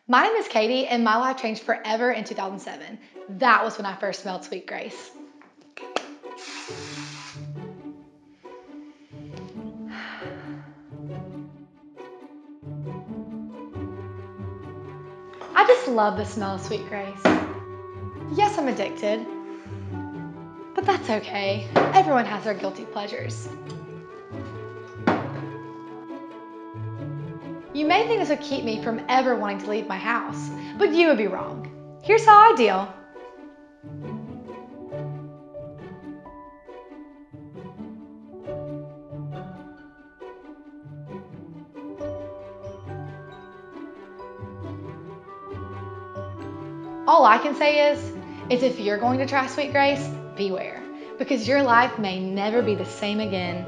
My name is Katie, and my life changed forever in 2007. That was when I first smelled Sweet Grace. I just love the smell of Sweet Grace. Yes, I'm addicted, but that's okay. Everyone has their guilty pleasures. You may think this would keep me from ever wanting to leave my house, but you would be wrong. Here's how I deal. All I can say is if you're going to try Sweet Grace, beware, because your life may never be the same again.